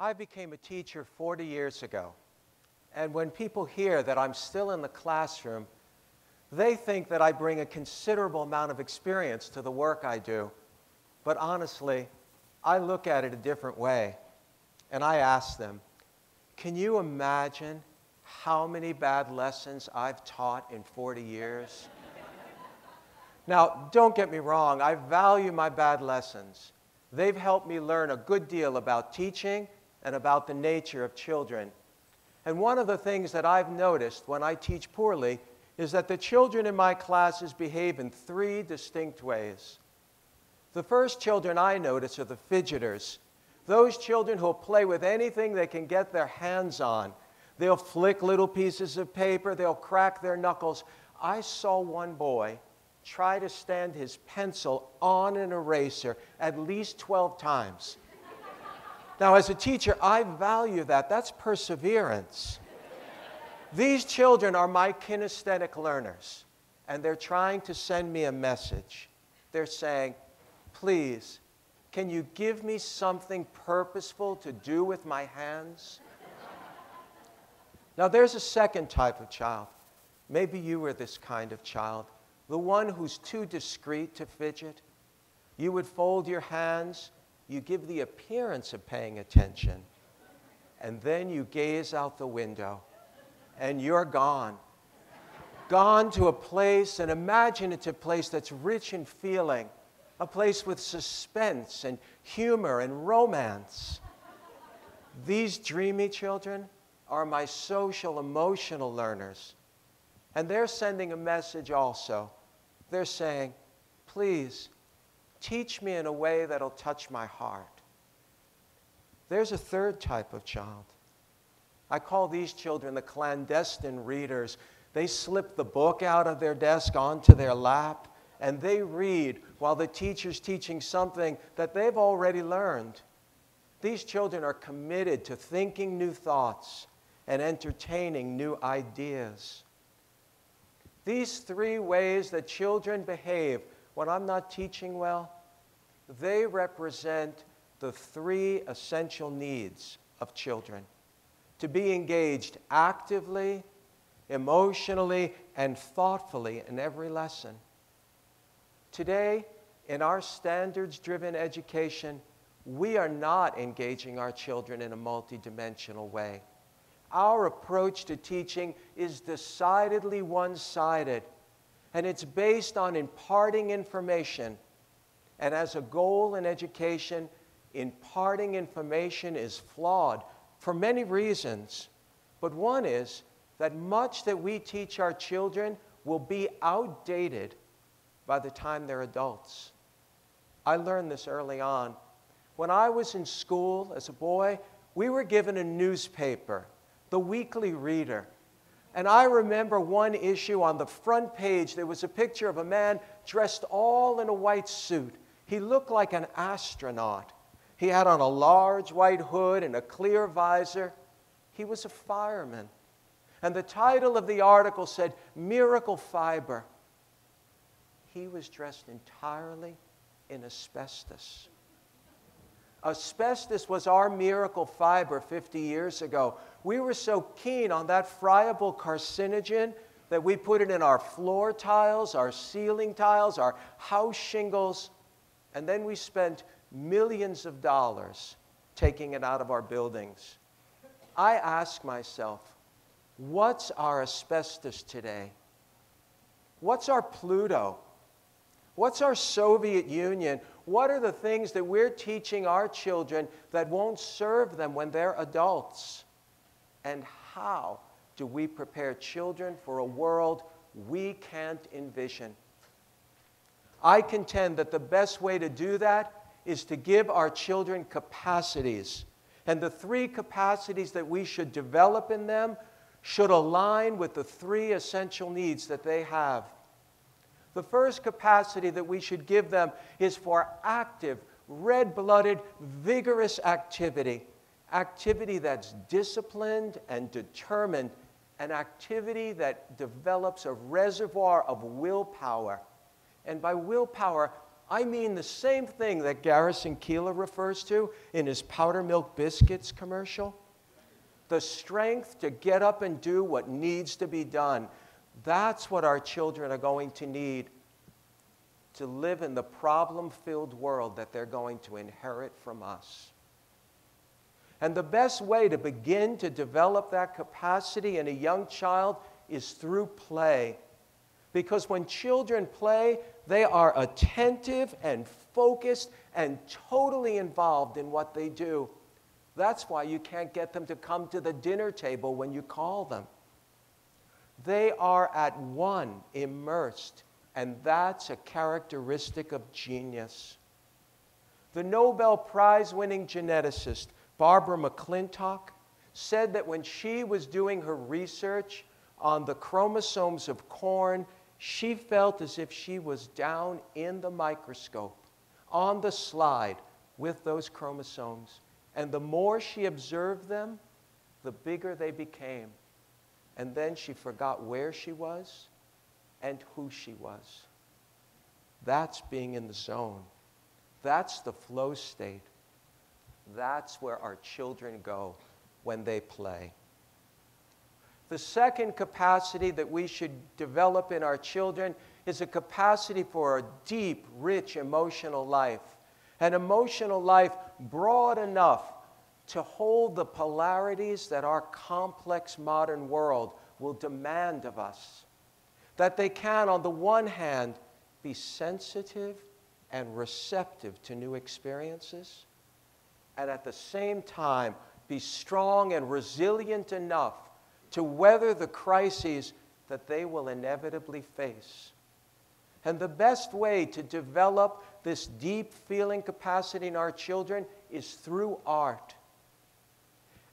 I became a teacher 40 years ago, and when people hear that I'm still in the classroom, they think that I bring a considerable amount of experience to the work I do. But honestly, I look at it a different way, and I ask them, can you imagine how many bad lessons I've taught in 40 years? Now, don't get me wrong, I value my bad lessons. They've helped me learn a good deal about teaching and about the nature of children. And one of the things that I've noticed when I teach poorly is that the children in my classes behave in three distinct ways. The first children I notice are the fidgeters, those children who'll play with anything they can get their hands on. They'll flick little pieces of paper, they'll crack their knuckles. I saw one boy try to stand his pencil on an eraser at least 12 times. Now, as a teacher, I value that. That's perseverance. These children are my kinesthetic learners, and they're trying to send me a message. They're saying, please, can you give me something purposeful to do with my hands? Now, there's a second type of child. Maybe you were this kind of child, the one who's too discreet to fidget. You would fold your hands, you give the appearance of paying attention, and then you gaze out the window, and you're gone. Gone to a place, an imaginative place that's rich in feeling, a place with suspense and humor and romance. These dreamy children are my social, emotional learners. And they're sending a message also. They're saying, please, teach me in a way that'll touch my heart. There's a third type of child. I call these children the clandestine readers. They slip the book out of their desk onto their lap, and they read while the teacher's teaching something that they've already learned. These children are committed to thinking new thoughts and entertaining new ideas. These three ways that children behave when I'm not teaching well, they represent the three essential needs of children: to be engaged actively, emotionally, and thoughtfully in every lesson. Today, in our standards-driven education, we are not engaging our children in a multidimensional way. Our approach to teaching is decidedly one-sided, and it's based on imparting information. And as a goal in education, imparting information is flawed for many reasons. But one is that much that we teach our children will be outdated by the time they're adults. I learned this early on. When I was in school as a boy, we were given a newspaper, the Weekly Reader. And I remember one issue on the front page, there was a picture of a man dressed all in a white suit. He looked like an astronaut. He had on a large white hood and a clear visor. He was a fireman. And the title of the article said, "Miracle Fiber." He was dressed entirely in asbestos. Asbestos was our miracle fiber 50 years ago. We were so keen on that friable carcinogen that we put it in our floor tiles, our ceiling tiles, our house shingles, and then we spent millions of dollars taking it out of our buildings. I ask myself, what's our asbestos today? What's our Pluto? What's our Soviet Union? What are the things that we're teaching our children that won't serve them when they're adults? And how do we prepare children for a world we can't envision? I contend that the best way to do that is to give our children capacities. And the three capacities that we should develop in them should align with the three essential needs that they have. The first capacity that we should give them is for active, red-blooded, vigorous activity. Activity that's disciplined and determined, an activity that develops a reservoir of willpower. And by willpower, I mean the same thing that Garrison Keillor refers to in his Powder Milk Biscuits commercial. The strength to get up and do what needs to be done. That's what our children are going to need to live in the problem-filled world that they're going to inherit from us. And the best way to begin to develop that capacity in a young child is through play. Because when children play, they are attentive and focused and totally involved in what they do. That's why you can't get them to come to the dinner table when you call them. They are at one, immersed, and that's a characteristic of genius. The Nobel Prize-winning geneticist Barbara McClintock said that when she was doing her research on the chromosomes of corn, she felt as if she was down in the microscope, on the slide with those chromosomes. And the more she observed them, the bigger they became. And then she forgot where she was and who she was. That's being in the zone. That's the flow state. That's where our children go when they play. The second capacity that we should develop in our children is a capacity for a deep, rich emotional life. An emotional life broad enough to hold the polarities that our complex modern world will demand of us. That they can, on the one hand, be sensitive and receptive to new experiences, and at the same time, be strong and resilient enough to weather the crises that they will inevitably face. And the best way to develop this deep feeling capacity in our children is through art.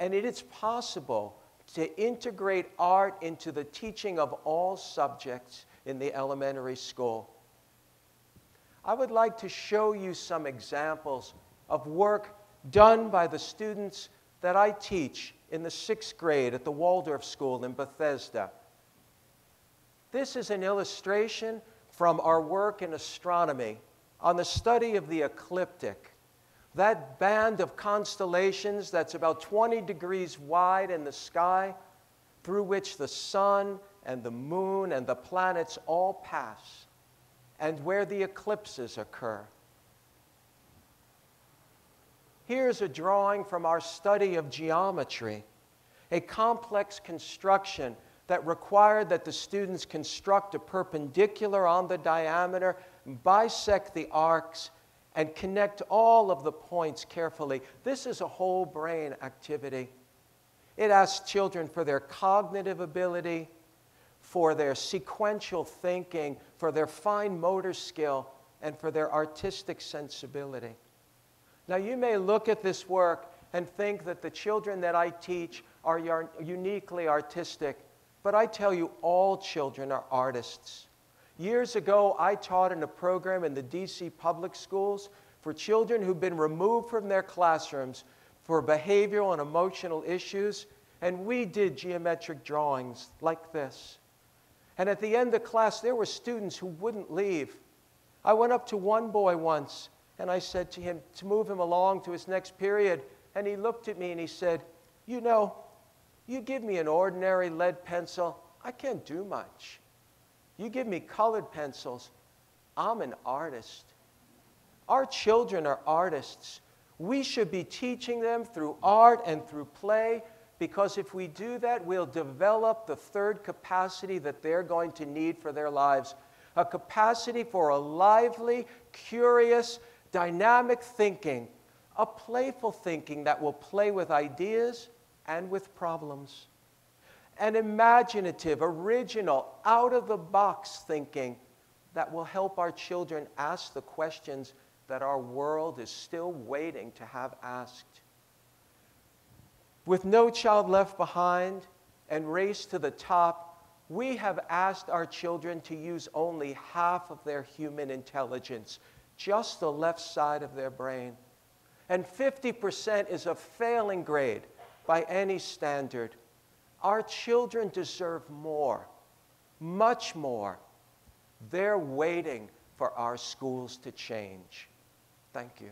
And it is possible to integrate art into the teaching of all subjects in the elementary school. I would like to show you some examples of work done by the students that I teach in the 6th grade at the Waldorf School in Bethesda. This is an illustration from our work in astronomy on the study of the ecliptic. That band of constellations that's about 20 degrees wide in the sky, through which the sun and the moon and the planets all pass, and where the eclipses occur. Here's a drawing from our study of geometry, a complex construction that required that the students construct a perpendicular on the diameter, bisect the arcs, and connect all of the points carefully. This is a whole brain activity. It asks children for their cognitive ability, for their sequential thinking, for their fine motor skill, and for their artistic sensibility. Now, you may look at this work and think that the children that I teach are uniquely artistic, but I tell you, all children are artists. Years ago, I taught in a program in the DC public schools for children who've been removed from their classrooms for behavioral and emotional issues, and we did geometric drawings like this. And at the end of class, there were students who wouldn't leave. I went up to one boy once, and I said to him to move him along to his next period, and he looked at me and he said, "You know, you give me an ordinary lead pencil, I can't do much. You give me colored pencils, I'm an artist." Our children are artists. We should be teaching them through art and through play, because if we do that, we'll develop the third capacity that they're going to need for their lives, a capacity for a lively, curious, dynamic thinking, a playful thinking that will play with ideas and with problems, an imaginative, original, out-of-the-box thinking that will help our children ask the questions that our world is still waiting to have asked. With No Child Left Behind and Race to the Top, we have asked our children to use only half of their human intelligence, just the left side of their brain. And 50% is a failing grade by any standard. Our children deserve more, much more. They're waiting for our schools to change. Thank you.